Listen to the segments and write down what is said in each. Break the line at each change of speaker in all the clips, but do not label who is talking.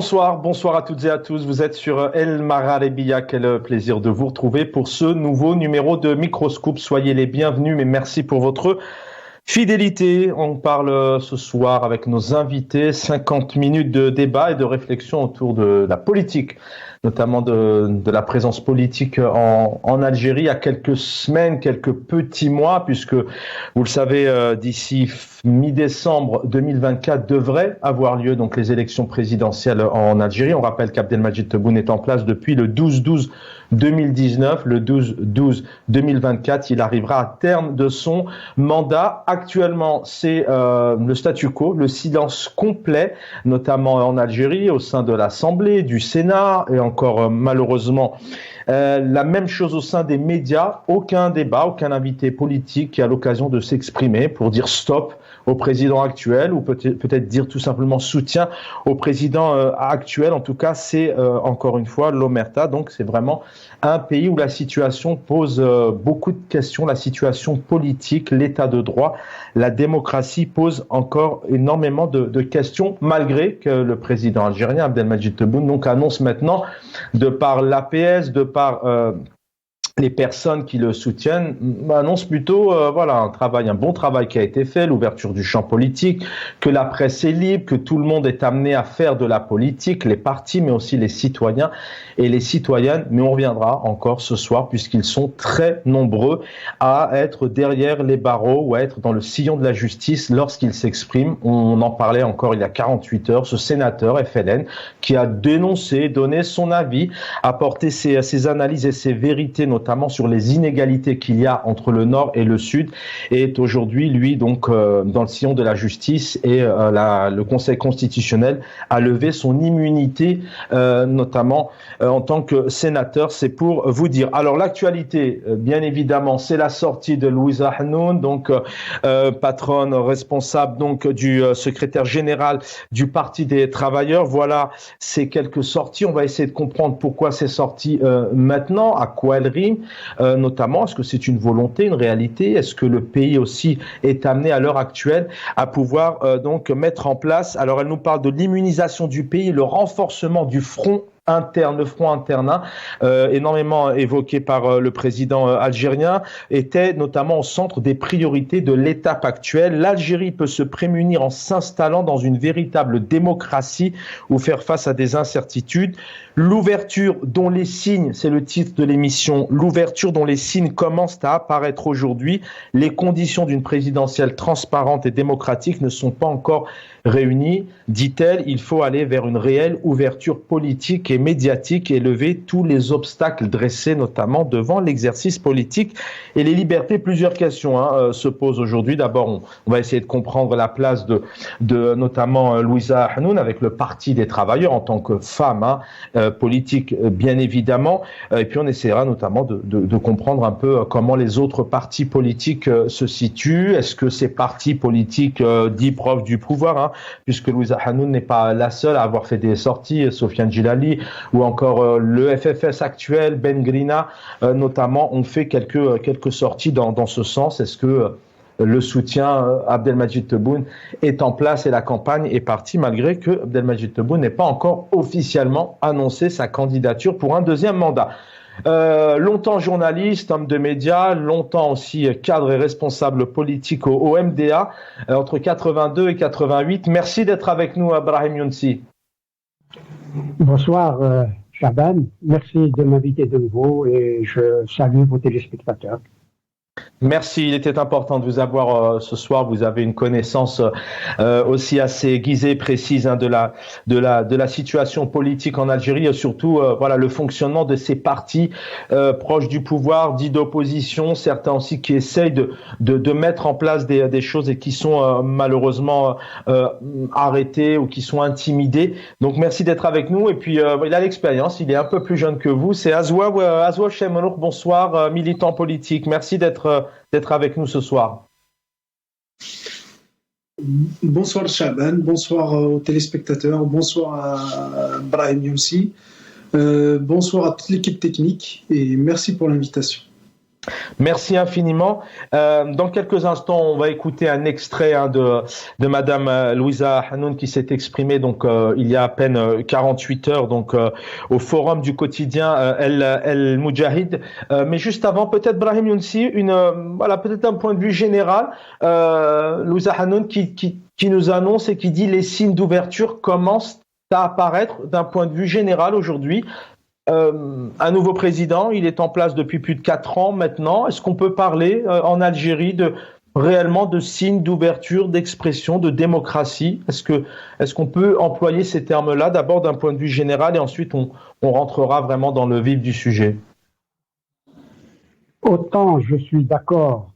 Bonsoir à toutes et à tous. Vous êtes sur El Magharibiya. Quel plaisir de vous retrouver pour ce nouveau numéro de Microscope. Soyez les bienvenus, mais merci pour votre fidélité. On parle ce soir avec nos invités. 50 minutes de débat et de réflexion autour de la politique, notamment de la présence politique en Algérie. Il y a quelques semaines, quelques petits mois, puisque vous le savez, d'ici mi-décembre 2024 devraient avoir lieu donc les élections présidentielles en Algérie. On rappelle qu'Abdelmadjid Tebboune est en place depuis le 12-12-2019, le 12-12-2024. Il arrivera à terme de son mandat. Actuellement, c'est le statu quo, le silence complet, notamment en Algérie, au sein de l'Assemblée, du Sénat et encore malheureusement la même chose au sein des médias. Aucun débat, aucun invité politique qui a l'occasion de s'exprimer pour dire stop au président actuel ou peut-être dire tout simplement soutien au président actuel. En tout cas, c'est encore une fois l'omerta. Donc c'est vraiment un pays où la situation pose beaucoup de questions. La situation politique, l'état de droit, la démocratie pose encore énormément de questions, malgré que le président algérien Abdelmadjid Tebboune donc annonce maintenant, de par l'APS, de par les personnes qui le soutiennent, annoncent plutôt un bon travail qui a été fait, l'ouverture du champ politique, que la presse est libre, que tout le monde est amené à faire de la politique, les partis, mais aussi les citoyens et les citoyennes. Mais on reviendra encore ce soir, puisqu'ils sont très nombreux à être derrière les barreaux ou à être dans le sillon de la justice lorsqu'ils s'expriment. On en parlait encore il y a 48 heures, ce sénateur FLN qui a dénoncé, donné son avis, apporté ses analyses et ses vérités, notamment sur les inégalités qu'il y a entre le Nord et le Sud, et est aujourd'hui, lui, donc, dans le sillon de la justice, et le Conseil constitutionnel a levé son immunité, notamment en tant que sénateur. C'est pour vous dire. Alors, l'actualité, bien évidemment, c'est la sortie de Louisa Hanoun, donc patronne responsable donc du secrétaire général du Parti des Travailleurs. Voilà ces quelques sorties. On va essayer de comprendre pourquoi ces sorties maintenant, à quoi elles riment. Notamment, est-ce que c'est une volonté, une réalité? Est-ce que le pays aussi est amené à l'heure actuelle à pouvoir donc mettre en place, alors elle nous parle de l'immunisation du pays, le renforcement du front interne, le front interne, énormément évoqué par le président algérien, était notamment au centre des priorités de l'étape actuelle. L'Algérie peut se prémunir en s'installant dans une véritable démocratie ou faire face à des incertitudes. L'ouverture dont les signes, c'est le titre de l'émission, l'ouverture dont les signes commencent à apparaître aujourd'hui. Les conditions d'une présidentielle transparente et démocratique ne sont pas encore réunies, dit-elle. Il faut aller vers une réelle ouverture politique et médiatique et lever tous les obstacles dressés notamment devant l'exercice politique et les libertés. Plusieurs questions se posent aujourd'hui. D'abord, on va essayer de comprendre la place de notamment Louisa Hanoun avec le Parti des Travailleurs en tant que femme politique, bien évidemment. Et puis on essaiera notamment de comprendre un peu comment les autres partis politiques se situent. Est-ce que ces partis politiques dits proches du pouvoir, puisque Louisa Hanoun n'est pas la seule à avoir fait des sorties, Sofiane Djilali ou encore le FFS actuel, Ben Grina notamment, ont fait quelques sorties dans ce sens. Est-ce que le soutien Abdelmadjid Tebboune est en place et la campagne est partie, malgré que Abdelmadjid Tebboune n'ait pas encore officiellement annoncé sa candidature pour un deuxième mandat. Longtemps journaliste, homme de médias, longtemps aussi cadre et responsable politique au MDA, entre 82 et 88. Merci d'être avec nous, Brahim Younsi.
Bonsoir, Chaban. Merci de m'inviter de nouveau et je salue vos téléspectateurs.
Merci, il était important de vous avoir ce soir. Vous avez une connaissance aussi assez aiguisée, précise de la situation politique en Algérie et surtout le fonctionnement de ces partis proches du pouvoir, dits d'opposition, certains aussi qui essayent de mettre en place des choses et qui sont malheureusement arrêtés ou qui sont intimidés. Donc merci d'être avec nous. Et puis il a l'expérience, il est un peu plus jeune que vous. C'est Azwa Chemrouk, bonsoir, militant politique. Merci d'être avec nous ce soir.
Bonsoir Chaban, bonsoir aux téléspectateurs, bonsoir à Brahim Younsi, bonsoir à toute l'équipe technique et merci pour l'invitation.
Merci infiniment. Dans quelques instants, on va écouter un extrait de Madame Louisa Hanoun qui s'est exprimée donc il y a à peine 48 heures donc au forum du quotidien El Moudjahid. Mais juste avant, peut-être Brahim Younsi, voilà peut-être un point de vue général. Louisa Hanoun qui nous annonce et qui dit les signes d'ouverture commencent à apparaître d'un point de vue général aujourd'hui. Un nouveau président, il est en place depuis plus de 4 ans maintenant. Est-ce qu'on peut parler en Algérie réellement de signes d'ouverture, d'expression, de démocratie? Est-ce qu'on peut employer ces termes-là d'abord d'un point de vue général et ensuite on rentrera vraiment dans le vif du sujet?
Autant je suis d'accord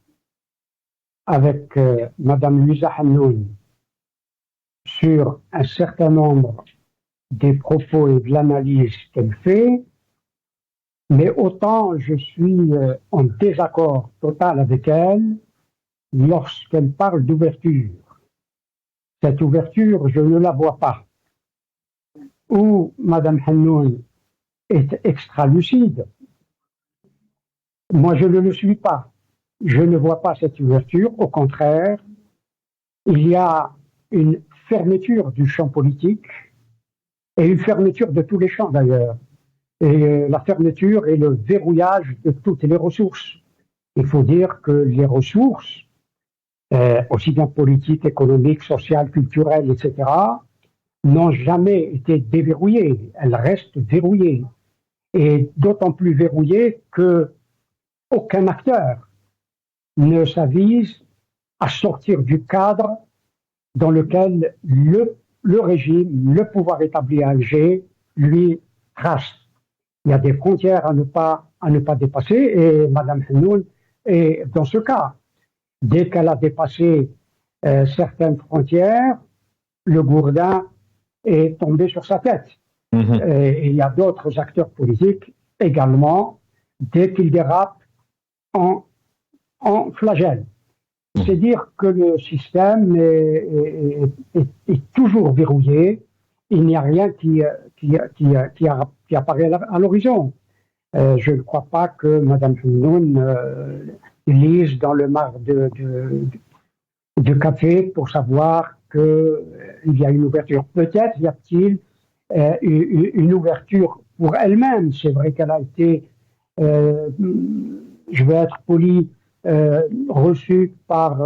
avec Madame Louisa Hanoun sur un certain nombre des propos et de l'analyse qu'elle fait, mais autant je suis en désaccord total avec elle lorsqu'elle parle d'ouverture. Cette ouverture, je ne la vois pas. Ou Madame Hanoun est extra-lucide. Moi, je ne le suis pas. Je ne vois pas cette ouverture. Au contraire, il y a une fermeture du champ politique et une fermeture de tous les champs d'ailleurs. Et la fermeture et le verrouillage de toutes les ressources. Il faut dire que les ressources, aussi bien politiques, économiques, sociales, culturelles, etc., n'ont jamais été déverrouillées. Elles restent verrouillées. Et d'autant plus verrouillées que aucun acteur ne s'avise à sortir du cadre dans lequel le régime, le pouvoir établi à Alger, lui trace. Il y a des frontières à ne pas dépasser et Mme Hanoun est dans ce cas. Dès qu'elle a dépassé certaines frontières, le gourdin est tombé sur sa tête. Et il y a d'autres acteurs politiques également, dès qu'ils dérapent, en flagelle. C'est dire que le système est toujours verrouillé. Il n'y a rien qui apparaît à l'horizon. Je ne crois pas que Mme Hanoun lise dans le marc de café pour savoir qu'il y a une ouverture. Peut-être y a-t-il une ouverture pour elle-même. C'est vrai qu'elle a été, je vais être poli, reçue par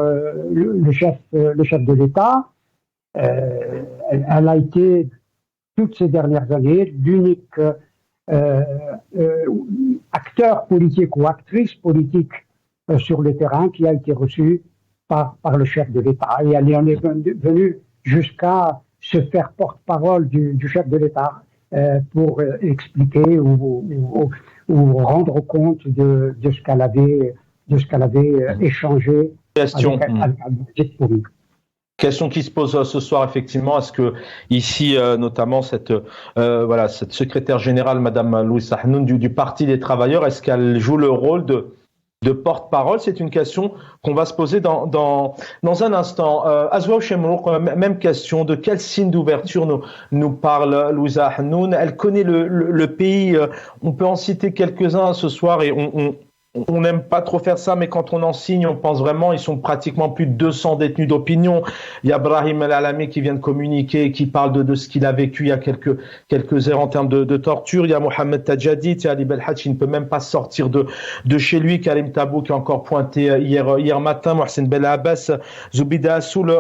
le chef de l'État. Elle a été, toutes ces dernières années, l'unique acteur politique ou actrice politique sur le terrain qui a été reçue par le chef de l'État. Et elle en est venue jusqu'à se faire porte-parole du chef de l'État pour expliquer ou rendre compte de ce qu'elle avait échangé avec politique.
Question qui se pose ce soir, effectivement, est-ce que ici, notamment cette secrétaire générale, Madame Louisa Hanoun du Parti des Travailleurs, est-ce qu'elle joue le rôle de porte-parole? C'est une question qu'on va se poser dans un instant. Azwa Chemrouk, même question. De quel signe d'ouverture nous parle Louisa Hanoun? Elle connaît le pays. On peut en citer quelques-uns ce soir et on n'aime pas trop faire ça, mais quand on en signe, on pense vraiment, ils sont pratiquement plus de 200 détenus d'opinion. Il y a Brahim El Alami qui vient de communiquer, qui parle de ce qu'il a vécu il y a quelques heures en termes de torture. Il y a Mohamed Tajadid, il y a Ali Belhadj qui ne peut même pas sortir de chez lui. Karim Tabou qui a encore pointé hier matin. Mohsen Bel Abbas, Zoubida Assoul,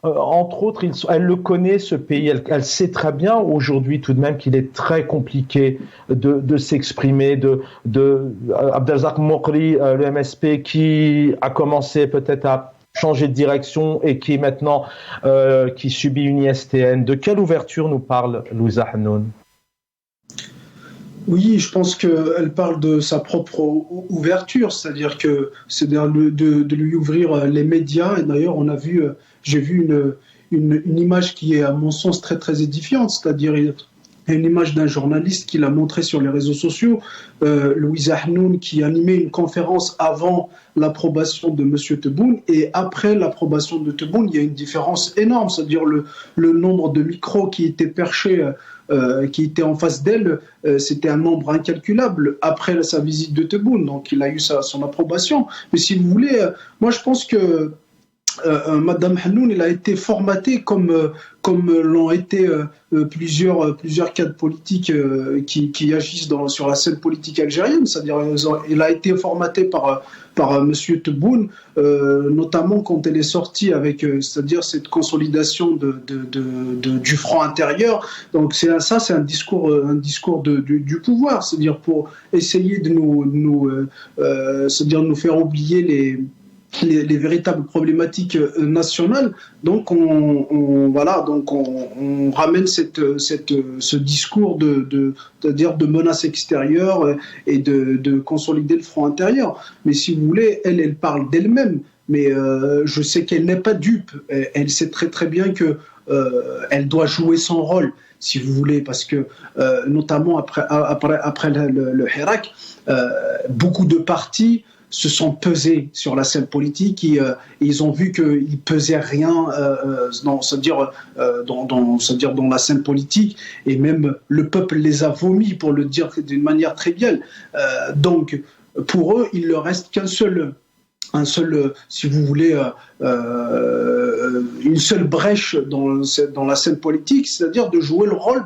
entre autres, elle le connaît, ce pays. Elle sait très bien aujourd'hui tout de même qu'il est très compliqué de s'exprimer. Abdelzak Mokri, le MSP, qui a commencé peut-être à changer de direction et qui maintenant qui subit une ISTN. De quelle ouverture nous parle Louisa Hanoun?
Oui, je pense qu'elle parle de sa propre ouverture, c'est-à-dire que c'est de lui ouvrir les médias. Et d'ailleurs, j'ai vu une image qui est, à mon sens, très très édifiante, c'est-à-dire une image d'un journaliste qui l'a montré sur les réseaux sociaux, Louisa Hanoun, qui animait une conférence avant l'approbation de M. Tebboune, et après l'approbation de Tebboune, il y a une différence énorme, c'est-à-dire le nombre de micros qui étaient perchés, qui étaient en face d'elle, c'était un nombre incalculable après sa visite de Tebboune, donc il a eu son approbation. Mais si vous voulez, moi je pense que Madame Hanoun, elle a été formatée comme l'ont été plusieurs cadres politiques qui agissent sur la scène politique algérienne. C'est-à-dire, elle a été formatée par Monsieur Tebboune, notamment quand elle est sortie avec, c'est-à-dire cette consolidation du front intérieur. Donc c'est un discours du pouvoir, c'est-à-dire pour essayer de c'est-à-dire nous faire oublier les véritables problématiques nationales. Donc on ramène ce discours c'est-à-dire de menace extérieure et de consolider le front intérieur. Mais si vous voulez, elle parle d'elle-même. Mais je sais qu'elle n'est pas dupe. Elle sait très très bien que elle doit jouer son rôle, si vous voulez, parce que notamment après le Hirak, beaucoup de partis se sont pesés sur la scène politique et ils ont vu qu'ils pesaient rien c'est-à-dire dans la scène politique, et même le peuple les a vomis, pour le dire d'une manière triviale. Donc pour eux, il ne leur reste si vous voulez, une seule brèche dans la scène politique, c'est-à-dire de jouer le rôle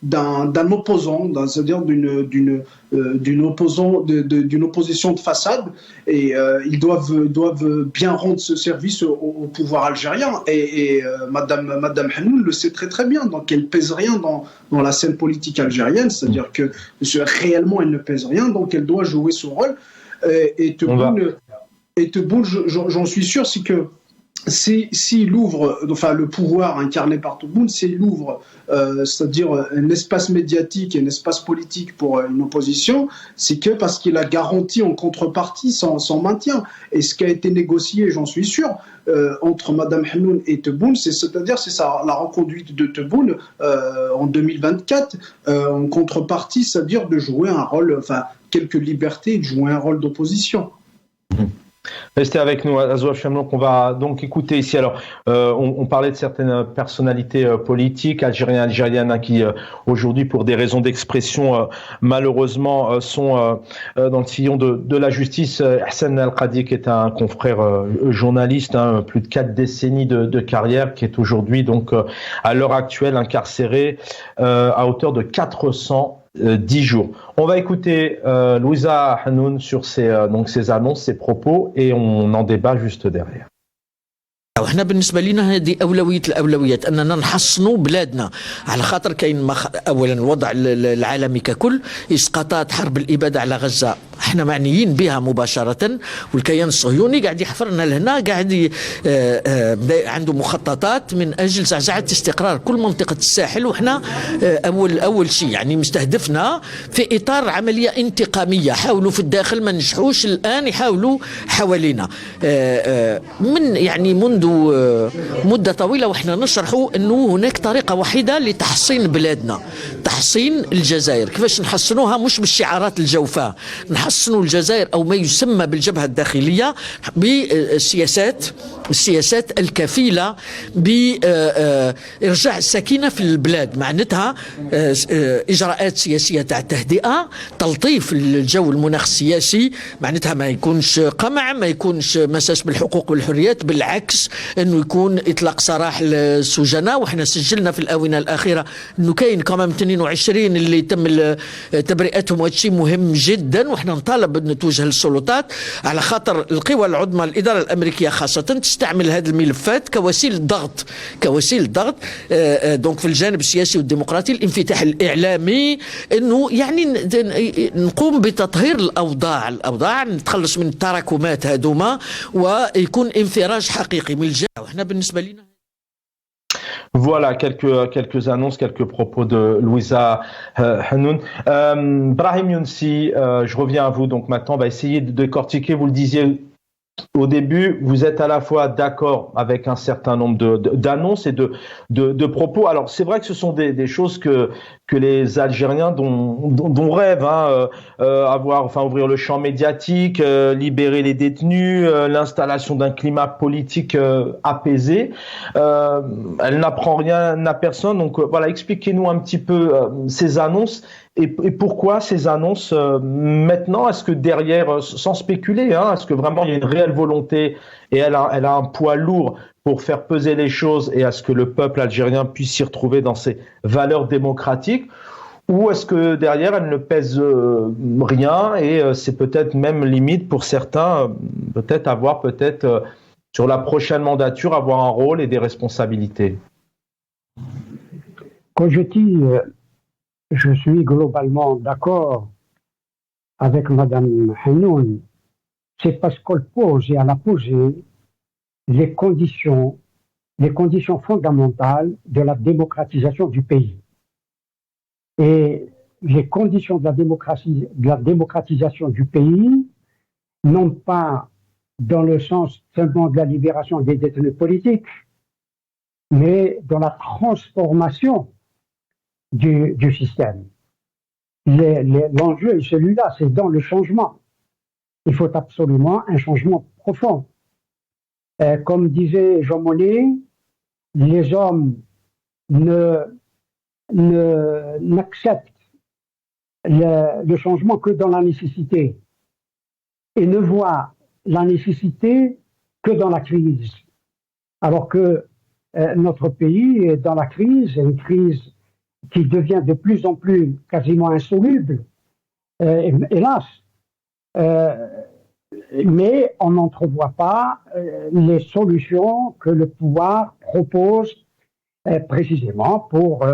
d'un opposant, c'est-à-dire d'une opposition de façade, et ils doivent bien rendre ce service au pouvoir algérien, et Madame Hanoun le sait très très bien, donc elle pèse rien dans la scène politique algérienne, c'est-à-dire que réellement elle ne pèse rien, donc elle doit jouer son rôle, et Tebboune, j'en suis sûr, c'est que s'il ouvre, enfin le pouvoir incarné par Tebboune, s'il ouvre, c'est-à-dire un espace médiatique et un espace politique pour une opposition, c'est que parce qu'il a garanti en contrepartie son maintien. Et ce qui a été négocié, j'en suis sûr, entre Madame Hanoun et Tebboune, c'est-à-dire la reconduite de Tebboune en 2024, en contrepartie, c'est-à-dire de jouer un rôle, enfin quelques libertés, de jouer un rôle d'opposition.
Restez avec nous, Azouaf Chamlon, qu'on va donc écouter ici. Alors, on parlait de certaines personnalités politiques algériennes qui aujourd'hui, pour des raisons d'expression, malheureusement, sont dans le sillon de la justice. Hassan Al-Qadi, qui est un confrère journaliste, plus de 4 décennies de carrière, qui est aujourd'hui donc à l'heure actuelle incarcéré à hauteur de 410 jours. On va écouter Louisa Hanoun sur ses annonces, ses propos, et on en débat juste derrière.
وإحنا بالنسبة لنا هذه أولوية الأولويات، أننا نحصنوا بلادنا، على خاطر كاين أولا الوضع العالمي ككل، إسقاطات حرب الإبادة على غزة احنا معنيين بها مباشرة، والكيان الصهيوني قاعد يحفرنا لهنا، قاعد عنده مخططات من أجل زعزعة استقرار كل منطقة الساحل، وإحنا أول شيء يعني مستهدفنا في إطار عملية انتقامية. حاولوا في الداخل ما نجحوش، الآن يحاولوا حوالينا من يعني منذ مدة طويلة، وإحنا نشرحوا أنه هناك طريقة وحيدة لتحصين بلادنا، تحصين الجزائر. كيفاش نحصنوها؟ مش بالشعارات الجوفاء، نحصنوا الجزائر أو ما يسمى بالجبهة الداخلية بالسياسات الكفيلة بإرجاع السكينة في البلاد، معناتها إجراءات سياسية تاع تهدئة، تلطيف الجو المناخ السياسي، معناتها ما يكونش قمع، ما يكونش مساس بالحقوق والحريات، بالعكس انه يكون اطلاق سراح للسجناء. واحنا سجلنا في الاونه الاخيره انه كاين كمان 22 اللي تم تبرئتهم، وهذا شيء مهم جدا، واحنا نطالب ان توجه للسلطات، على خاطر القوى العظمى الاداره الامريكيه خاصه تستعمل هذه الملفات كوسيله ضغط دونك في الجانب السياسي والديمقراطي، الانفتاح الاعلامي، انه يعني نقوم بتطهير الاوضاع، نتخلص من التراكمات هذوما، ويكون انفراج حقيقي من الجهه. وإحنا بالنسبه لنا
Voilà quelques annonces, quelques propos de Louisa Hanoun. Brahim Younsi, je reviens à vous. Donc maintenant, on va essayer de décortiquer. Vous le disiez au début, vous êtes à la fois d'accord avec un certain nombre d'annonces et de propos. Alors, c'est vrai que ce sont des choses que les Algériens dont rêvent, hein, ouvrir le champ médiatique, libérer les détenus, l'installation d'un climat politique apaisé. Elle n'apprend rien à personne. Donc voilà, expliquez-nous un petit peu ces annonces. Et pourquoi ces annonces maintenant? Est-ce que derrière, sans spéculer, hein, est-ce que vraiment il y a une réelle volonté et elle a un poids lourd pour faire peser les choses et à ce que le peuple algérien puisse s'y retrouver dans ses valeurs démocratiques? Ou est-ce que derrière elle ne pèse rien et c'est peut-être même limite pour certains, peut-être sur la prochaine mandature avoir un rôle et des responsabilités?
Quand je dis je suis globalement d'accord avec Madame Hannoun, c'est parce qu'elle pose et elle a posé les conditions fondamentales de la démocratisation du pays. Et les conditions de la démocratisation du pays, non pas dans le sens seulement de la libération des détenus politiques, mais dans la transformation du système. L'enjeu est celui-là, c'est dans le changement. Il faut absolument un changement profond. Comme disait Jean Monnet, les hommes n'acceptent le changement que dans la nécessité et ne voient la nécessité que dans la crise. Alors que notre pays est dans la crise, une crise qui devient de plus en plus quasiment insoluble, hélas. Mais on n'entrevoit pas les solutions que le pouvoir propose précisément pour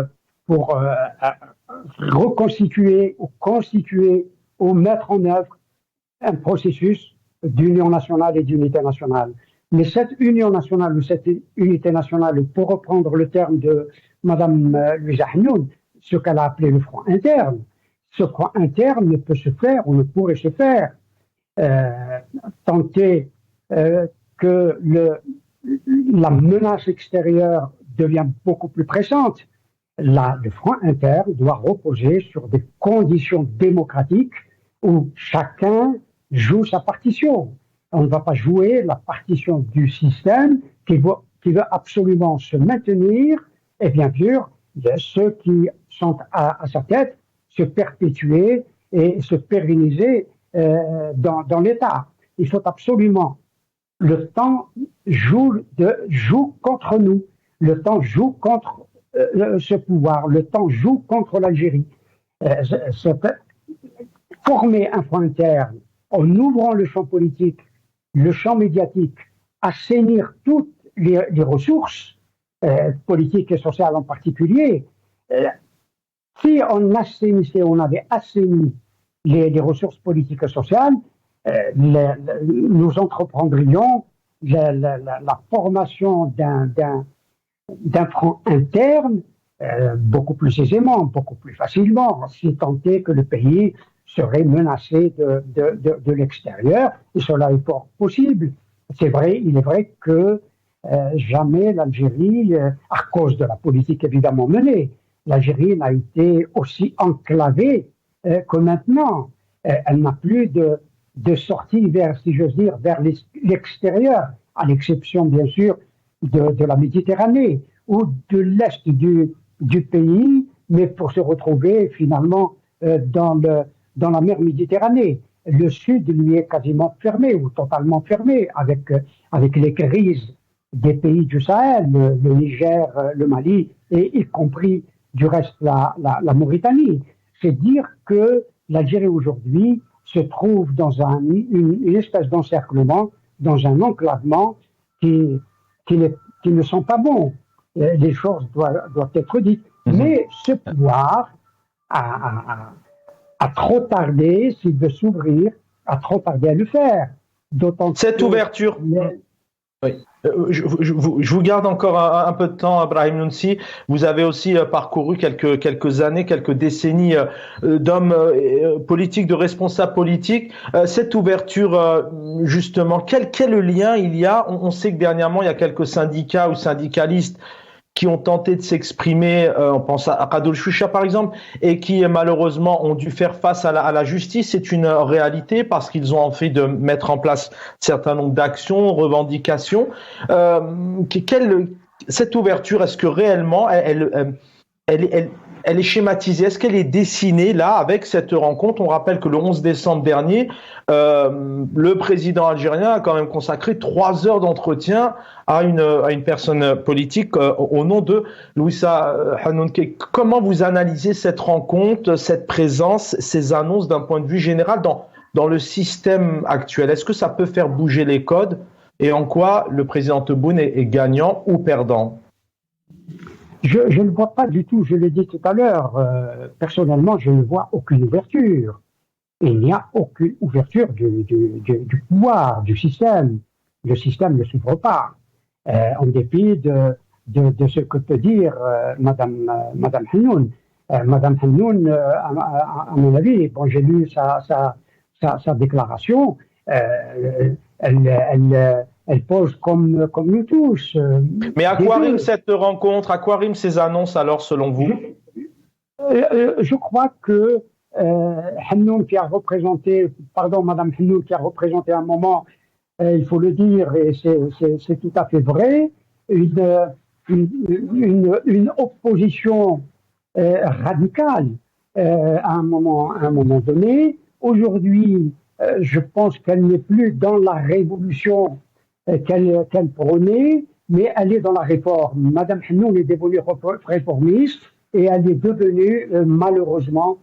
reconstituer ou constituer ou mettre en œuvre un processus d'union nationale et d'unité nationale. Mais cette union nationale ou cette unité nationale, pour reprendre le terme de Mme Louisa Hannoun, ce qu'elle a appelé le front interne, ce front interne ne peut se faire ou ne pourrait se faire tenter que la menace extérieure devient beaucoup plus pressante. Là, le front interne doit reposer sur des conditions démocratiques où chacun joue sa partition. On ne va pas jouer la partition du système qui veut absolument se maintenir et bien sûr, ceux qui sont à sa tête se perpétuer et se pérenniser dans l'État. Il faut absolument, le temps joue contre nous, le temps joue contre ce pouvoir, le temps joue contre l'Algérie. Former un front interne en ouvrant le champ politique, le champ médiatique, assainir toutes les ressources politiques et sociales en particulier. Si on avait assaini les ressources politiques et sociales, nous entreprendrions la formation d'un front interne beaucoup plus aisément, beaucoup plus facilement, si tant est que le pays serait menacé de l'extérieur, et cela est fort possible. Il est vrai que jamais l'Algérie, à cause de la politique évidemment menée, l'Algérie n'a été aussi enclavée que maintenant. Elle n'a plus de sortie vers, si j'ose dire, vers l'extérieur, à l'exception bien sûr de la Méditerranée ou de l'est du pays, mais pour se retrouver finalement dans la mer Méditerranée. Le sud lui est quasiment fermé ou totalement fermé avec les crises des pays du Sahel, le Niger, le Mali, et y compris du reste la Mauritanie. C'est dire que l'Algérie aujourd'hui se trouve dans une espèce d'encerclement, dans un enclavement qui ne sont pas bons. Les choses doivent être dites. Mais ce pouvoir a trop tardé, s'il veut s'ouvrir, a trop tardé à le faire.
Cette ouverture. Oui. Je vous garde encore un peu de temps, Brahim Nounsi. Vous avez aussi parcouru quelques années, quelques décennies d'hommes politiques, de responsables politiques. Cette ouverture, justement, quel lien il y a? On sait que dernièrement, il y a quelques syndicats ou syndicalistes qui ont tenté de s'exprimer, on pense à Khadoul Choucha par exemple, et qui malheureusement ont dû faire face à la justice. C'est une réalité parce qu'ils ont envie de mettre en place un certain nombre d'actions, revendications. Cette ouverture, est-ce que réellement elle est schématisée? Est-ce qu'elle est dessinée là avec cette rencontre? On rappelle que le 11 décembre dernier, le président algérien a quand même consacré 3 heures d'entretien à une personne politique au nom de Louisa Hanoun. Comment vous analysez cette rencontre, cette présence, ces annonces d'un point de vue général dans le système actuel? Est-ce que ça peut faire bouger les codes et en quoi le président Tebboune est gagnant ou perdant?
Je ne vois pas du tout, je l'ai dit tout à l'heure, personnellement, je ne vois aucune ouverture. Il n'y a aucune ouverture du pouvoir, du système. Le système ne s'ouvre pas, en dépit de ce que peut dire Madame Hanoun. Madame Hanoun, à mon avis, bon, j'ai lu sa déclaration, elle pose comme nous tous.
Mais à quoi rime cette rencontre? À quoi riment ces annonces alors, selon vous?
Je crois que Hanoun Madame Hanoun qui a représenté un moment, il faut le dire, et c'est tout à fait vrai, une opposition radicale à un moment donné. Aujourd'hui, je pense qu'elle n'est plus dans la révolution qu'elle prônait, mais elle est dans la réforme. Madame Hanoun est devenue réformiste et elle est devenue malheureusement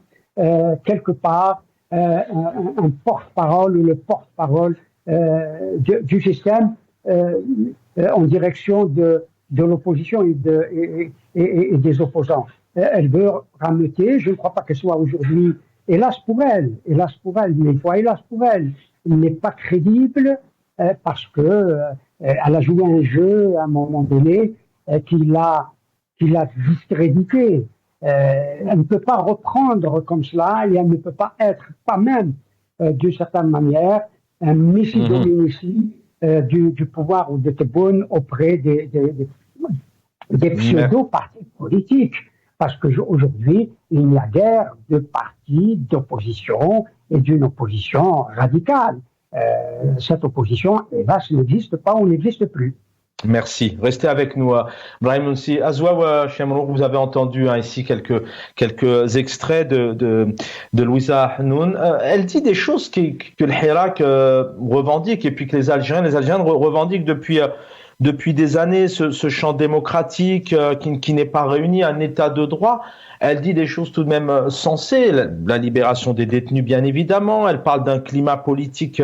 quelque part un porte-parole ou le porte-parole du système en direction de l'opposition et des opposants. Elle veut rameuter, je ne crois pas qu'elle soit aujourd'hui, hélas pour elle, mais une fois hélas pour elle, elle n'est pas crédible parce que elle a joué un jeu à un moment donné qui l'a discrédité. Elle ne peut pas reprendre comme cela et elle ne peut pas être, pas même d'une certaine manière, un messie dominici du pouvoir ou de Tebboune auprès des pseudo-partis politiques. Parce qu'aujourd'hui, il n'y a guère de partis d'opposition et d'une opposition radicale. Cette opposition, hélas, n'existe pas ou n'existe plus.
Merci. Restez avec nous, Brahim Nounsi. Azwa Chemrouk, vous avez entendu ici quelques extraits de Louisa Hanoun. Elle dit des choses que le Hirak revendique et puis que les Algériens revendiquent depuis des années, ce champ démocratique qui n'est pas réuni, un état de droit. Elle dit des choses tout de même sensées, la libération des détenus bien évidemment, elle parle d'un climat politique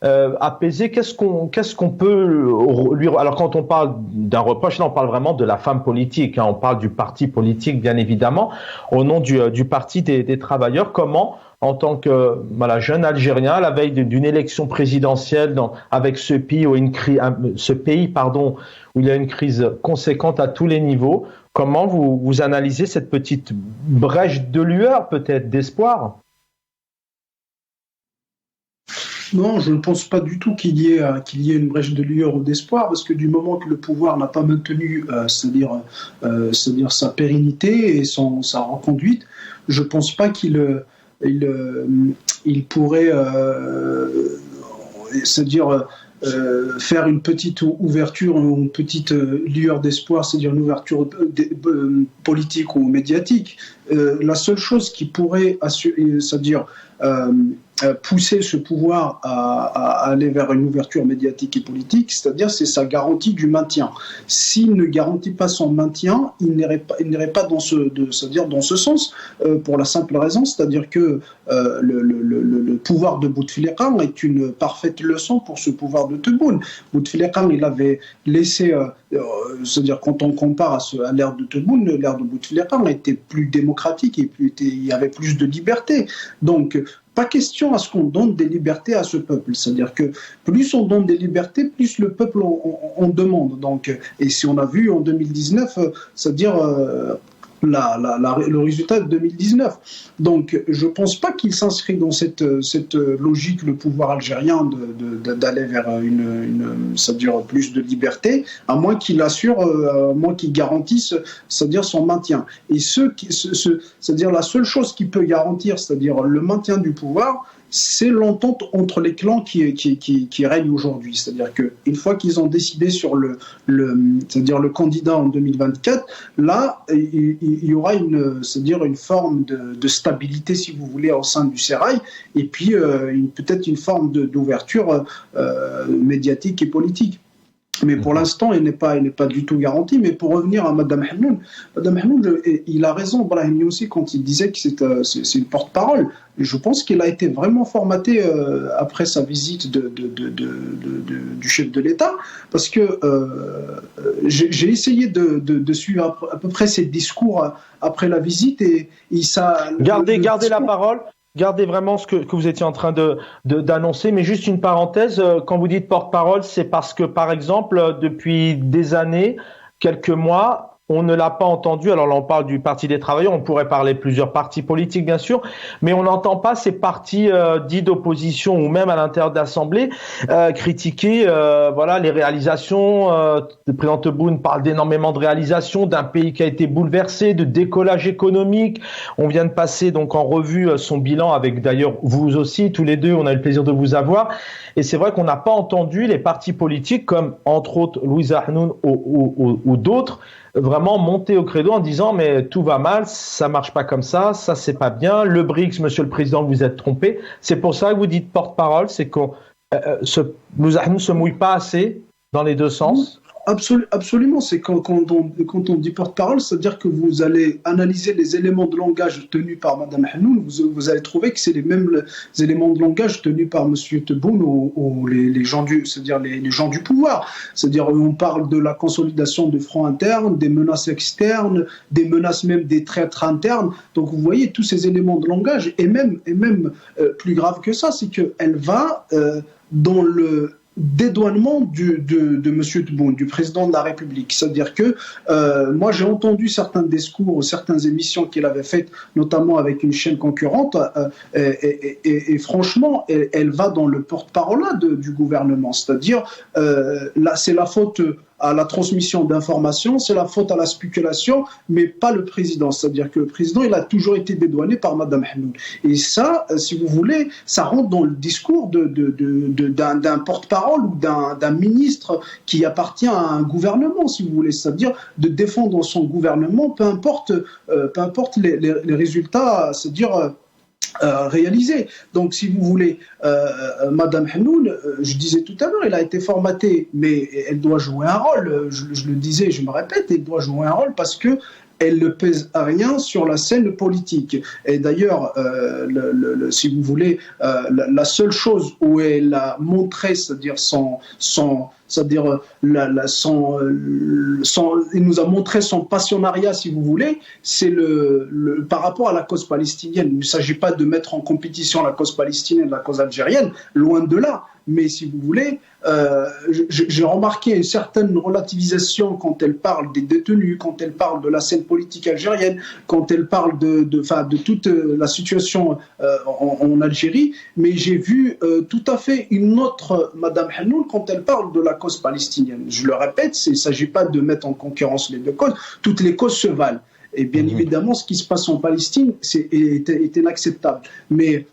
apaisé. Qu'est-ce qu'on peut lui... Alors quand on parle d'un reproche, là on parle vraiment de la femme politique, on parle du parti politique bien évidemment, au nom du parti des travailleurs. Comment, en tant que jeune Algérien, à la veille d'une élection présidentielle avec ce pays où il y a une crise conséquente à tous les niveaux, comment vous analysez cette petite brèche de lueur, peut-être d'espoir?
Non, je ne pense pas du tout qu'il y ait une brèche de lueur ou d'espoir, parce que du moment que le pouvoir n'a pas maintenu, c'est-à-dire sa pérennité et sa reconduite, je ne pense pas qu'il pourrait, c'est-à-dire faire une petite ouverture, une petite lueur d'espoir, c'est-à-dire une ouverture politique ou médiatique. La seule chose qui pourrait c'est-à-dire pousser ce pouvoir à aller vers une ouverture médiatique et politique, c'est-à-dire c'est sa garantie du maintien. S'il ne garantit pas son maintien, il n'irait pas dans ce sens, pour la simple raison, c'est-à-dire que le pouvoir de Bouteflika est une parfaite leçon pour ce pouvoir de Tebboune. Bouteflika, il avait laissé c'est-à-dire quand on compare à l'ère de Tebboune, l'ère de Bouteflika était plus démocratique et il y avait plus de liberté. Donc, pas question à ce qu'on donne des libertés à ce peuple. C'est-à-dire que plus on donne des libertés, plus le peuple en demande. Donc, et si on a vu en 2019, c'est-à-dire le résultat de 2019. Donc, je ne pense pas qu'il s'inscrit dans cette logique, le pouvoir algérien, d'aller vers c'est-à-dire plus de liberté, à moins qu'il assure, à moins qu'il garantisse, c'est-à-dire son maintien. Et c'est-à-dire la seule chose qui peut garantir, c'est-à-dire le maintien du pouvoir, c'est l'entente entre les clans qui règne aujourd'hui. C'est-à-dire qu'une fois qu'ils ont décidé sur c'est-à-dire le candidat en 2024, là, il y aura c'est-à-dire une forme de stabilité, si vous voulez, au sein du sérail, et puis peut-être une forme d'ouverture médiatique et politique. Mais pour l'instant, il n'est pas du tout garanti. Mais pour revenir à Mme Hanoun, il a raison, Brahim aussi, quand il disait que c'est une porte-parole. Je pense qu'il a été vraiment formaté après sa visite du chef de l'État, parce que j'ai essayé de suivre à peu près ses discours après la visite, et ça...
Gardez la parole. Gardez vraiment ce que vous étiez en train d'annoncer, mais juste une parenthèse, quand vous dites porte-parole, c'est parce que, par exemple, depuis des années, quelques mois, on ne l'a pas entendu. Alors là, on parle du Parti des Travailleurs, on pourrait parler de plusieurs partis politiques, bien sûr, mais on n'entend pas ces partis dits d'opposition ou même à l'intérieur de l'Assemblée critiquer voilà, les réalisations. Le président Tebboune parle d'énormément de réalisations, d'un pays qui a été bouleversé, de décollage économique. On vient de passer donc en revue son bilan avec d'ailleurs vous aussi, tous les deux, on a eu le plaisir de vous avoir. Et c'est vrai qu'on n'a pas entendu les partis politiques comme entre autres Louisa Hanoun ou d'autres vraiment monter au credo en disant mais tout va mal, ça marche pas comme ça c'est pas bien, le BRICS, monsieur le président, vous êtes trompé. C'est pour ça que vous dites porte-parole, c'est qu'on Louisa Hanoun se mouille pas assez dans les deux sens.
Absolument, c'est quand on dit porte-parole, c'est-à-dire que vous allez analyser les éléments de langage tenus par Mme Hanoun, vous allez trouver que c'est les mêmes éléments de langage tenus par M. Tebboune ou les gens c'est-à-dire les gens du pouvoir. C'est-à-dire on parle de la consolidation du front interne, des menaces externes, des menaces même des traîtres internes. Donc vous voyez tous ces éléments de langage, et même plus grave que ça, c'est qu'elle va dans le dédouanement de M. Tebboune, du président de la République. C'est-à-dire que moi j'ai entendu certains discours ou certaines émissions qu'il avait faites, notamment avec une chaîne concurrente, et franchement, elle va dans le porte-parole du gouvernement. C'est-à-dire, là, c'est la faute à la transmission d'informations, c'est la faute à la spéculation, mais pas le président. C'est-à-dire que le président, il a toujours été dédouané par Mme Hanoun. Et ça, si vous voulez, ça rentre dans le discours d'un porte-parole ou d'un ministre qui appartient à un gouvernement, si vous voulez. C'est-à-dire de défendre son gouvernement, peu importe les résultats, c'est-à-dire réalisé. Donc, si vous voulez, Mme Hanoun, je disais tout à l'heure, elle a été formatée, mais elle doit jouer un rôle. Je le disais, je me répète, elle doit jouer un rôle parce que elle ne pèse à rien sur la scène politique. Et d'ailleurs, si vous voulez, la seule chose où elle a montré, c'est-à-dire il nous a montré son passionnariat, si vous voulez, c'est par rapport à la cause palestinienne. Il ne s'agit pas de mettre en compétition la cause palestinienne et la cause algérienne, loin de là. Mais si vous voulez, j'ai remarqué une certaine relativisation quand elle parle des détenus, quand elle parle de la scène politique algérienne, quand elle parle de toute la situation en Algérie. Mais j'ai vu tout à fait une autre Mme Hanoun quand elle parle de la cause palestinienne. Je le répète, il ne s'agit pas de mettre en concurrence les deux causes. Toutes les causes se valent. Et bien évidemment, ce qui se passe en Palestine est inacceptable. Mais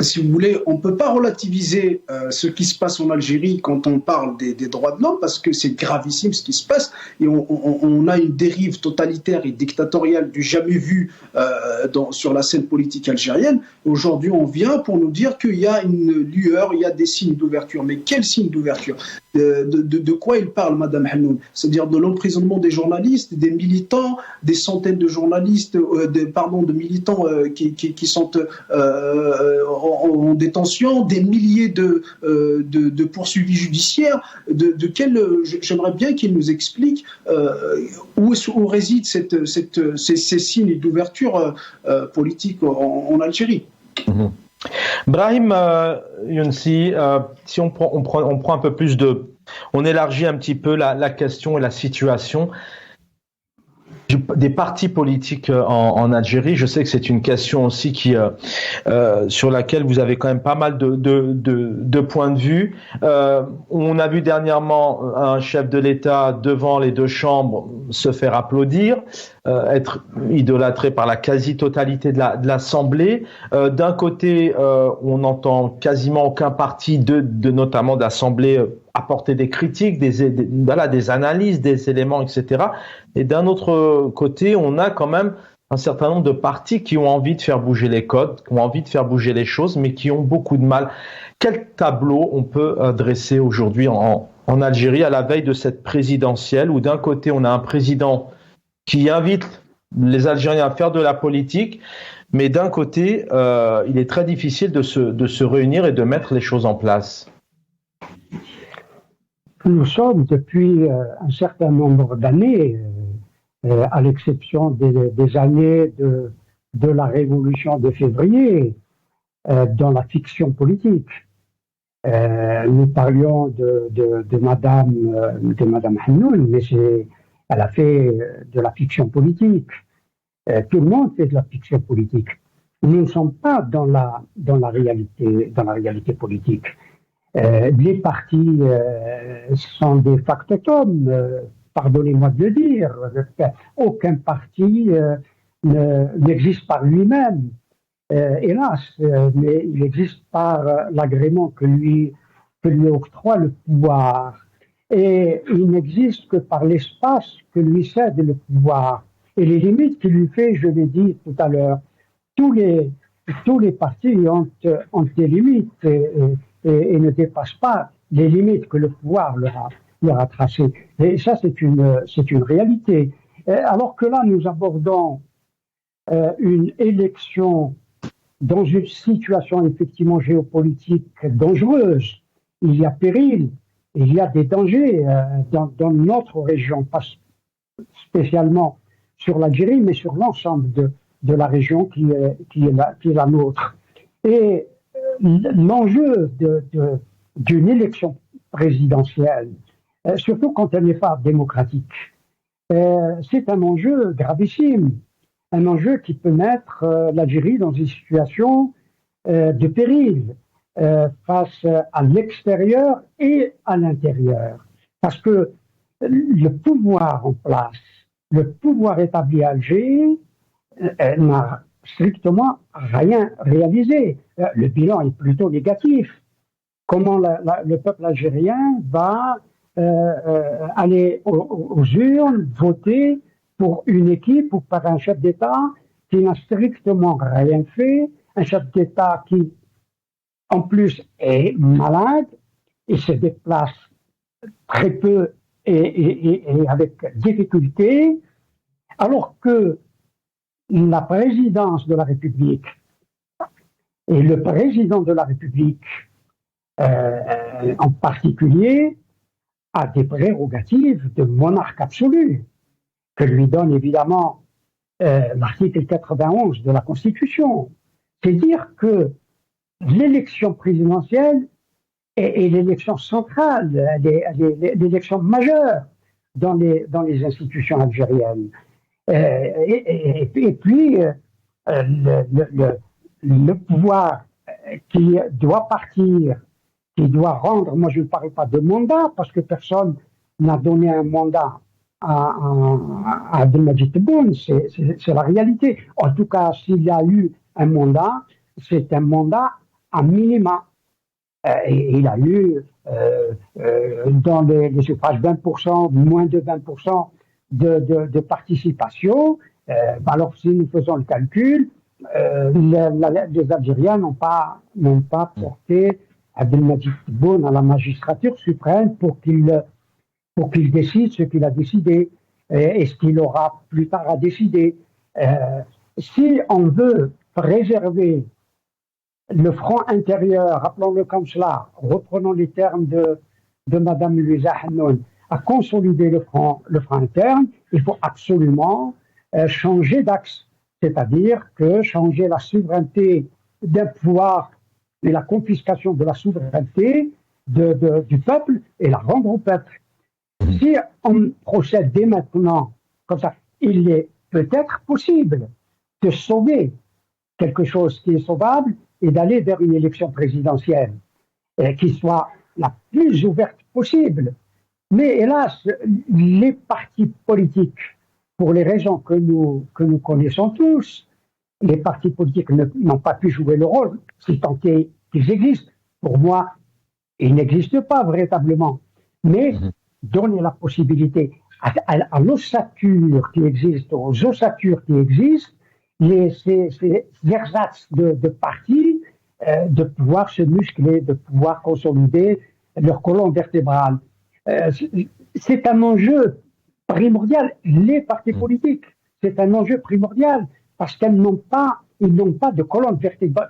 si vous voulez, on ne peut pas relativiser ce qui se passe en Algérie quand on parle des droits de l'homme, parce que c'est gravissime ce qui se passe, et on a une dérive totalitaire et dictatoriale du jamais vu sur la scène politique algérienne. Aujourd'hui, on vient pour nous dire qu'il y a une lueur, il y a des signes d'ouverture. Mais quels signes d'ouverture ? De quoi il parle, Mme Hanoun ? C'est-à-dire de l'emprisonnement des journalistes, des militants, des centaines de journalistes, de militants qui sont en détention, des milliers de poursuivis judiciaires. J'aimerais bien qu'il nous explique où résident ces signes d'ouverture politique en Algérie.
Mm-hmm. Brahim Younsi, si on prend un peu plus on élargit un petit peu la question et la situation des partis politiques en Algérie. Je sais que c'est une question aussi sur laquelle vous avez quand même pas mal de points de vue. On a vu dernièrement un chef de l'État devant les deux chambres se faire applaudir, être idolâtré par la quasi-totalité de l'Assemblée. D'un côté, on n'entend quasiment aucun parti notamment d'Assemblée apporter des critiques, des analyses, des éléments, etc. Et d'un autre côté, on a quand même un certain nombre de partis qui ont envie de faire bouger les codes, qui ont envie de faire bouger les choses, mais qui ont beaucoup de mal. Quel tableau on peut dresser aujourd'hui en Algérie à la veille de cette présidentielle, où d'un côté, on a un président qui invite les Algériens à faire de la politique, mais d'un côté, il est très difficile de se réunir et de mettre les choses en place.
Nous sommes depuis un certain nombre d'années, à l'exception des années de la Révolution de février, dans la fiction politique. Nous parlions de Madame Hannoun, mais elle a fait de la fiction politique. Tout le monde fait de la fiction politique. Nous ne sommes pas dans la réalité politique. Les partis sont des factotums, pardonnez-moi de le dire. Aucun parti n'existe par lui-même, hélas, mais il existe par l'agrément que lui octroie le pouvoir. Et il n'existe que par l'espace que lui cède le pouvoir. Et les limites qu'il lui fait, je l'ai dit tout à l'heure, tous les partis ont des limites et ne dépassent pas les limites que le pouvoir leur a tracées. Et ça, c'est une réalité. Alors que là, nous abordons une élection dans une situation effectivement géopolitique dangereuse. Il y a péril, il y a des dangers dans notre région, pas spécialement sur l'Algérie, mais sur l'ensemble de la région qui est la nôtre. Et l'enjeu d'une élection présidentielle, surtout quand elle n'est pas démocratique, c'est un enjeu gravissime, un enjeu qui peut mettre l'Algérie dans une situation de péril face à l'extérieur et à l'intérieur. Parce que le pouvoir en place, le pouvoir établi à Alger, n'a strictement rien réalisé. Le bilan est plutôt négatif. Comment le peuple algérien va aller aux urnes, voter pour une équipe ou par un chef d'État qui n'a strictement rien fait, un chef d'État qui, en plus, est malade et se déplace très peu et avec difficulté, alors que la présidence de la République et le président de la République en particulier a des prérogatives de monarque absolu que lui donne évidemment l'article 91 de la Constitution. C'est dire que l'élection présidentielle est l'élection centrale, l'élection majeure dans les institutions algériennes. Et puis, le pouvoir qui doit partir, qui doit rendre, moi je ne parle pas de mandat, parce que personne n'a donné un mandat à Abdelmadjid Tebboune, c'est la réalité. En tout cas, s'il y a eu un mandat, c'est un mandat à minima. Et il a eu dans les suffrages 20%, moins de 20% de participation. Alors si nous faisons le calcul, les Algériens n'ont pas porté Abdelmadjid Tebboune à la magistrature suprême pour qu'il décide ce qu'il a décidé et ce qu'il aura plus tard à décider. Si on veut préserver le front intérieur, rappelons-le comme cela, reprenons les termes de Mme Louisa Hannoun, a consolidé le front interne, il faut absolument changer d'axe, c'est-à-dire que changer la souveraineté d'un pouvoir et la confiscation de la souveraineté du peuple et la rendre au peuple. Si on procède dès maintenant comme ça, il est peut-être possible de sauver quelque chose qui est sauvable et d'aller vers une élection présidentielle qui soit la plus ouverte possible. Mais hélas, les partis politiques, pour les raisons que nous connaissons tous, les partis politiques n'ont pas pu jouer le rôle, si tant est qu'ils existent. Pour moi, ils n'existent pas véritablement. Mais donner la possibilité à l'ossature qui existe, aux ossatures qui existent, ces ersatz de partis, de pouvoir se muscler, de pouvoir consolider leur colonne vertébrale. C'est un enjeu primordial, les partis politiques. C'est un enjeu primordial parce qu'ils n'ont pas de colonne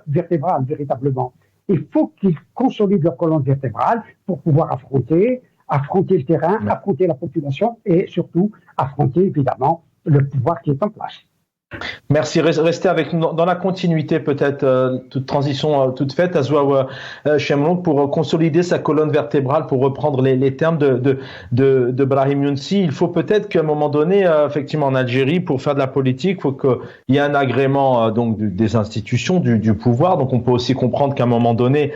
vertébrale véritablement. Il faut qu'ils consolident leur colonne vertébrale pour pouvoir affronter le terrain, affronter la population et surtout affronter évidemment le pouvoir qui est en place.
Merci. Restez avec nous dans la continuité, peut-être, toute transition toute faite, Azoua Chemlouk, pour consolider sa colonne vertébrale, pour reprendre les termes de Brahim Younsi. Il faut peut-être qu'à un moment donné, effectivement, en Algérie, pour faire de la politique, il faut qu'il y ait un agrément donc des institutions, du pouvoir. Donc, on peut aussi comprendre qu'à un moment donné,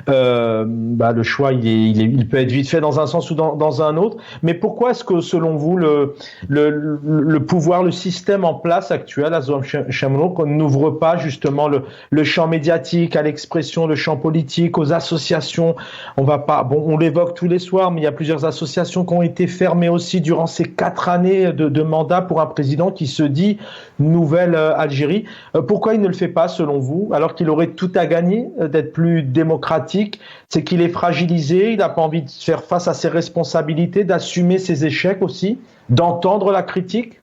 le choix, il peut être vite fait dans un sens ou dans un autre. Mais pourquoi est-ce que, selon vous, le pouvoir, le système en place actuel, Azoua Chemlouk, on n'ouvre pas justement le champ médiatique à l'expression, le champ politique, aux associations? On l'évoque tous les soirs, mais il y a plusieurs associations qui ont été fermées aussi durant ces 4 années de mandat pour un président qui se dit nouvelle Algérie. Pourquoi il ne le fait pas, selon vous, alors qu'il aurait tout à gagner d'être plus démocratique? C'est qu'il est fragilisé, il n'a pas envie de faire face à ses responsabilités, d'assumer ses échecs aussi, d'entendre la critique?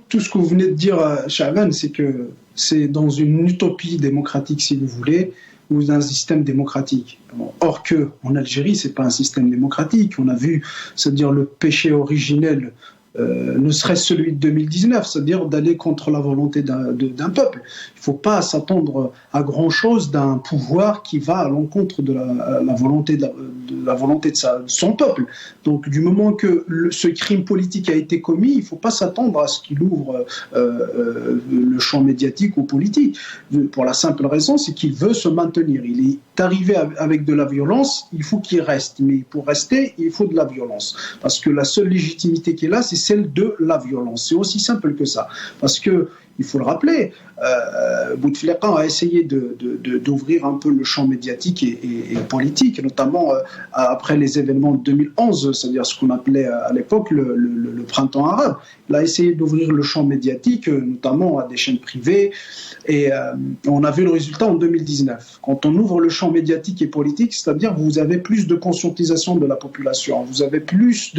Tout ce que vous venez de dire, Chavan, c'est que c'est dans une utopie démocratique, si vous voulez, ou dans un système démocratique. Or que en Algérie, c'est pas un système démocratique. On a vu, c'est-à-dire le péché originel, ne serait-ce celui de 2019, c'est-à-dire d'aller contre la volonté d'un peuple. Il ne faut pas s'attendre à grand-chose d'un pouvoir qui va à l'encontre de la volonté de son peuple. Donc, du moment que ce crime politique a été commis, il ne faut pas s'attendre à ce qu'il ouvre le champ médiatique ou politique. Pour la simple raison, c'est qu'il veut se maintenir. Il est arrivé avec de la violence, il faut qu'il reste. Mais pour rester, il faut de la violence. Parce que la seule légitimité qui est là, c'est celle de la violence. C'est aussi simple que ça. Parce que, il faut le rappeler, Bouteflika a essayé d'ouvrir un peu le champ médiatique et politique, notamment après les événements de 2011, c'est-à-dire ce qu'on appelait à l'époque le printemps arabe. Il a essayé d'ouvrir le champ médiatique, notamment à des chaînes privées, et on a vu le résultat en 2019. Quand on ouvre le champ médiatique et politique, c'est-à-dire vous avez plus de conscientisation de la population, vous avez plus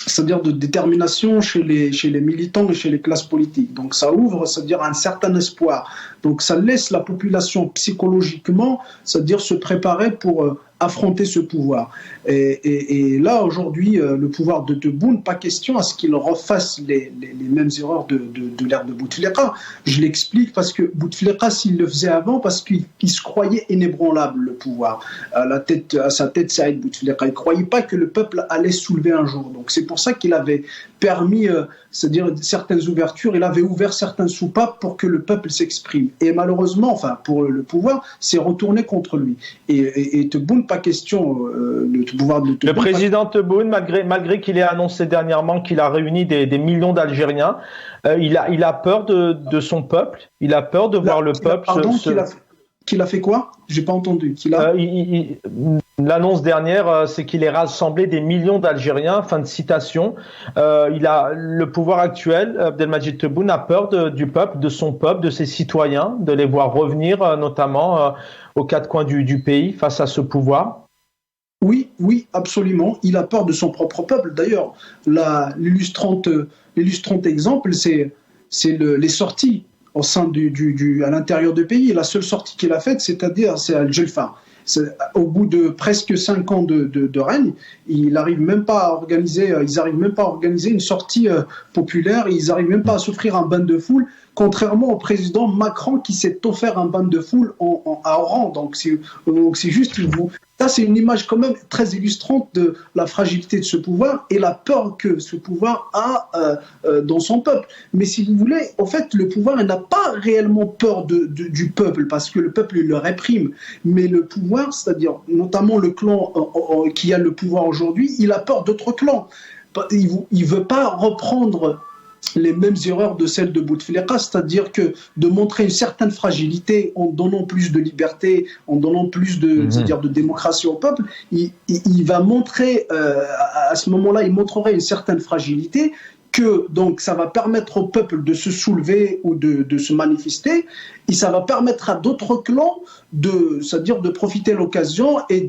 c'est-à-dire de détermination chez les militants et chez les classes politiques. Donc ça ouvre, c'est-à-dire un certain espoir. Donc ça laisse la population psychologiquement, c'est-à-dire se préparer pour affronter ce pouvoir. Et là, aujourd'hui, le pouvoir de Tebboune, pas question à ce qu'il refasse les mêmes erreurs de l'ère de Bouteflika. Je l'explique parce que Bouteflika, s'il le faisait avant, parce qu'il se croyait inébranlable, le pouvoir. À sa tête, Saïd Bouteflika. Il ne croyait pas que le peuple allait soulever un jour. Donc c'est pour ça qu'il avait permis, c'est-à-dire certaines ouvertures, il avait ouvert certaines soupapes pour que le peuple s'exprime. Et malheureusement, pour le pouvoir, c'est retourné contre lui. Et Tebboune, pas question le pouvoir de Tebboune.
Le président Tebboune, malgré qu'il ait annoncé dernièrement qu'il a réuni des millions d'Algériens, il a peur de son peuple. Il a peur de voir le peuple.
Qu'il a fait quoi? J'ai pas entendu.
L'annonce dernière, c'est qu'il ait rassemblé des millions d'Algériens. Fin de citation. Le pouvoir actuel, Abdelmadjid Tebboune, a peur du peuple, de son peuple, de ses citoyens, de les voir revenir, notamment aux 4 coins du pays, face à ce pouvoir.
Oui, absolument. Il a peur de son propre peuple. D'ailleurs, l'illustrante exemple, c'est les sorties au sein à l'intérieur du pays. La seule sortie qu'il a faite, c'est-à-dire, c'est à Al-Jelfa. Au bout de presque 5 ans de règne, ils n'arrivent même pas à organiser une sortie populaire, ils n'arrivent même pas à s'offrir un bain de foule, contrairement au président Macron qui s'est offert un bain de foule à Oran. Donc c'est juste, ça c'est une image quand même très illustrante de la fragilité de ce pouvoir et la peur que ce pouvoir a dans son peuple. Mais si vous voulez, en fait, le pouvoir n'a pas réellement peur du peuple parce que le peuple le réprime. Mais le pouvoir, c'est-à-dire notamment le clan qui a le pouvoir aujourd'hui, il a peur d'autres clans. Il ne veut pas reprendre les mêmes erreurs de celles de Bouteflika, c'est-à-dire que de montrer une certaine fragilité en donnant plus de liberté, en donnant plus c'est-à-dire de démocratie au peuple, il va montrer, à ce moment-là, il montrerait une certaine fragilité que donc ça va permettre au peuple de se soulever ou de se manifester, et ça va permettre à d'autres clans c'est-à-dire de profiter de l'occasion et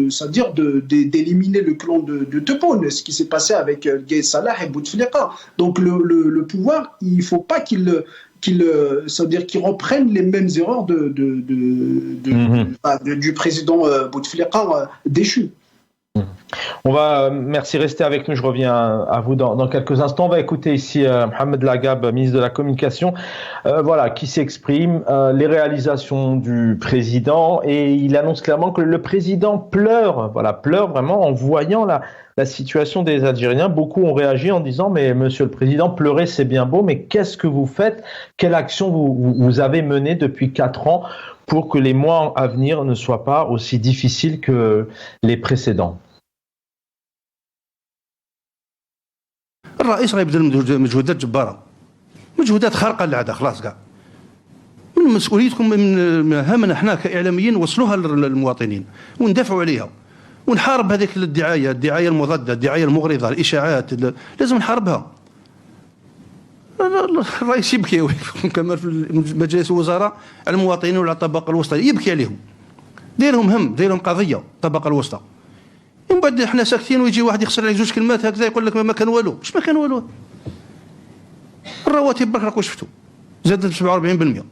c'est-à-dire d'éliminer le clan de Tebboune, ce qui s'est passé avec Gaye Salah et Bouteflika. Donc le pouvoir, il ne faut pas c'est-à-dire qu'il reprenne les mêmes erreurs du président Bouteflika déchu.
Merci, restez avec nous, je reviens à vous dans quelques instants. On va écouter ici Mohamed Lagab, ministre de la Communication, qui s'exprime, les réalisations du président, et il annonce clairement que le président pleure vraiment en voyant la situation des Algériens. Beaucoup ont réagi en disant « Mais monsieur le président, pleurer c'est bien beau, mais qu'est-ce que vous faites? Quelle action vous avez menée depuis 4 ans pour que les mois à venir ne soient pas aussi difficiles que les précédents ?»
الرئيس غيبذل مجهودات جباره، مجهودات خارقه للعاده، خلاص كاع. من مسؤوليتكم من مهامنا احنا كاعلاميين نوصلوها للمواطنين وندافعوا عليها ونحارب هذيك الدعايه المضاده، الدعايه المغرضه، الاشاعات، لازم نحاربها. الرئيس يبكي كما في مجالس الوزراء على المواطنين وعلى الطبقه الوسطى، يبكي عليهم، دايرهم هم، دايرهم قضيه الطبقه الوسطى. من بعد حنا ساكتين ويجي واحد يخسر عليك 2 كلمات هكذا يقول لك ما كان والو. ما كان والو؟ الرواتب برك راكم شفتوا زادت ب 47%،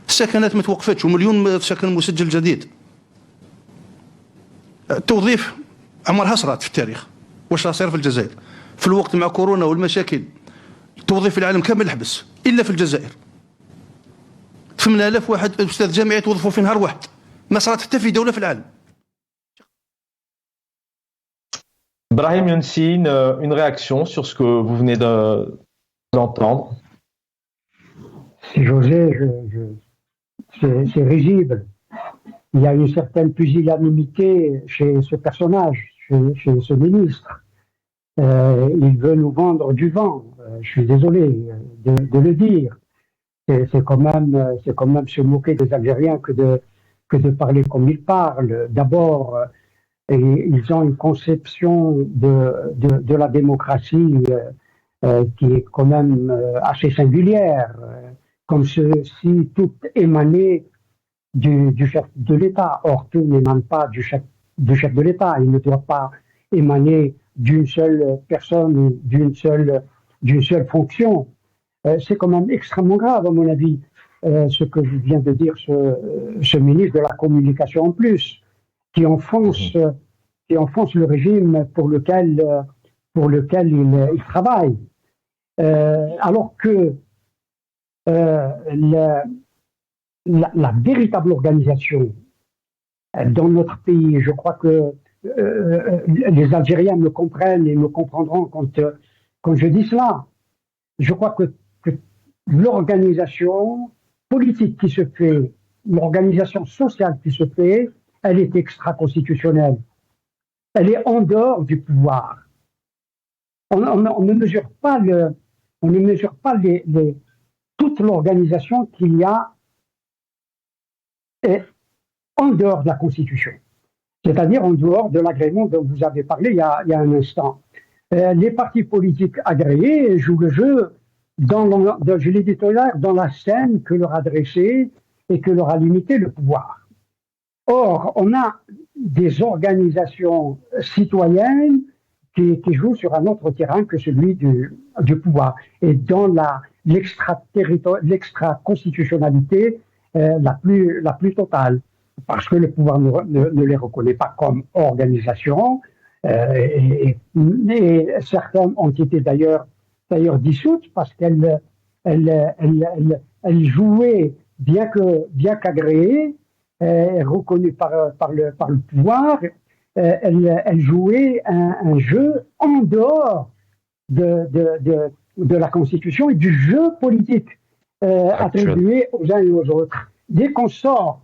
السكنات ما توقفتش، ومليون سكن مسجل جديد. التوظيف عمرها صرات في التاريخ، واش راه صاير في الجزائر في الوقت مع كورونا والمشاكل؟ التوظيف في العالم كامل حبس الا في الجزائر. 8000 واحد استاذ جامعي توظفوا في نهار واحد، ما صارت حتى في دوله في العالم.
Brahim Younsi, une réaction sur ce que vous venez d'entendre.
Si j'osais, c'est risible. Il y a une certaine pusillanimité chez ce personnage, chez ce ministre. Il veut nous vendre du vent. Je suis désolé de le dire. C'est quand même se moquer des Algériens que de parler comme ils parlent. D'abord, ils ont une conception de la démocratie qui est quand même assez singulière, comme si tout émanait du chef de l'État. Or, tout n'émane pas du chef de l'État. Il ne doit pas émaner d'une seule personne ou d'une seule fonction. C'est quand même extrêmement grave, à mon avis, ce que vient de dire ce ministre de la Communication en plus, qui enfonce le régime pour lequel il travaille. Alors que la véritable organisation dans notre pays, je crois que les Algériens me comprennent et me comprendront quand je dis cela. Je crois que l'organisation politique qui se fait, l'organisation sociale qui se fait, elle est extra-constitutionnelle. Elle est en dehors du pouvoir. On ne mesure pas toute l'organisation qu'il y a en dehors de la Constitution, c'est-à-dire en dehors de l'agrément dont vous avez parlé il y a un instant. Les partis politiques agréés jouent le jeu, je l'ai dit tout à l'heure, dans la scène que leur a dressée et que leur a limité le pouvoir. Or, on a des organisations citoyennes qui jouent sur un autre terrain que celui du pouvoir. Et dans l'extra-constitutionnalité la plus totale, parce que le pouvoir ne les reconnaît pas comme organisation, et certaines ont été d'ailleurs dissoutes parce qu'elles jouaient, bien qu'agréées, reconnues par le pouvoir, elles jouaient un jeu en dehors de la Constitution et du jeu politique attribué aux uns et aux autres. Dès qu'on sort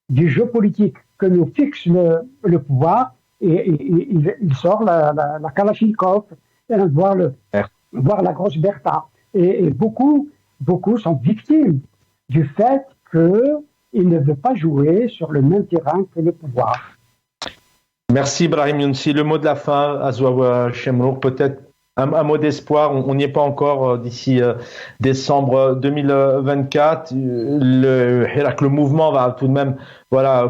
du jeu politique que nous fixe le pouvoir, et il sort la Kalachnikov, voir la grosse Bertha. Et beaucoup sont victimes du fait qu'il ne veut pas jouer sur le même terrain que le pouvoir.
Merci Brahim Younsi. Le mot de la fin, Azwa Chemrouk, peut-être un mot d'espoir. On n'y est pas encore d'ici décembre 2024. Le mouvement va tout de même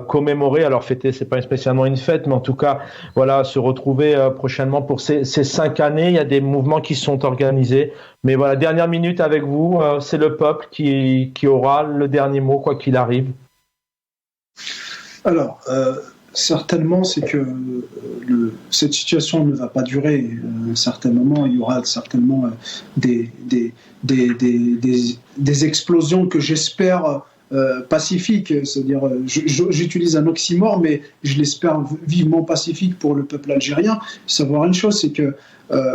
commémorer. Alors fêter, c'est pas spécialement une fête, mais en tout cas se retrouver prochainement pour ces 5 années. Il y a des mouvements qui sont organisés. Mais voilà, dernière minute avec vous. C'est le peuple qui aura le dernier mot, quoi qu'il arrive.
Alors, certainement, c'est que cette situation ne va pas durer. À un certain moment, il y aura certainement des explosions que j'espère pacifiques. C'est-à-dire, j'utilise un oxymore, mais je l'espère vivement pacifique pour le peuple algérien. Savoir une chose, c'est que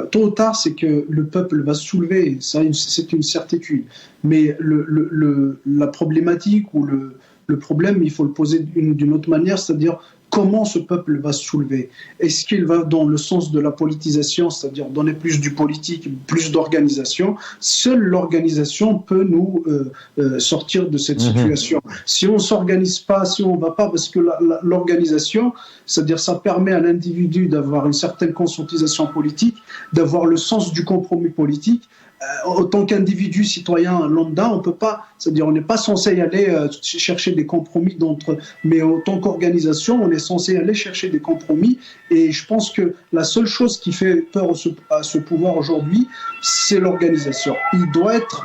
tôt ou tard, c'est que le peuple va se soulever. Ça, c'est une certitude. Mais la problématique ou le problème, il faut le poser d'une autre manière, c'est-à-dire comment ce peuple va se soulever. Est-ce qu'il va dans le sens de la politisation, c'est-à-dire donner plus du politique, plus d'organisation? Seule l'organisation peut nous sortir de cette situation. Si on ne s'organise pas, si on ne va pas, parce que l'organisation, c'est-à-dire ça permet à l'individu d'avoir une certaine conscientisation politique, d'avoir le sens du compromis politique. En tant qu'individu citoyen lambda, on peut pas, c'est-à-dire on n'est pas censé y aller chercher des compromis mais en tant qu'organisation, on est censé aller chercher des compromis. Et je pense que la seule chose qui fait peur à ce pouvoir aujourd'hui, c'est l'organisation.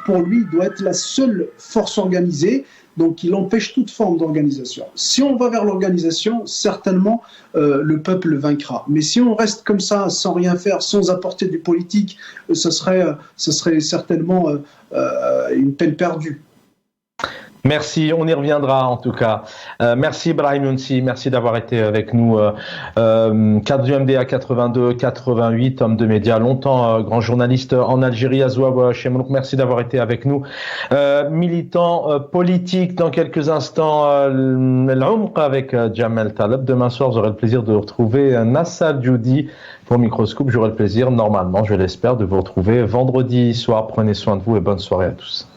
Pour lui, il doit être la seule force organisée. Donc, il empêche toute forme d'organisation. Si on va vers l'organisation, certainement, le peuple vaincra. Mais si on reste comme ça, sans rien faire, sans apporter du politique, ce serait certainement une peine perdue.
Merci, on y reviendra en tout cas. Merci Brahim Younsi, merci d'avoir été avec nous. Cadre du MDA 82-88, homme de médias, longtemps grand journaliste en Algérie, Azwa Chemrouk, merci d'avoir été avec nous. Militant politique, dans quelques instants, l'Umq avec Jamel Taleb. Demain soir, j'aurai le plaisir de retrouver Nassar Djoudi pour Microscope. J'aurai le plaisir, normalement, je l'espère, de vous retrouver vendredi soir. Prenez soin de vous et bonne soirée à tous.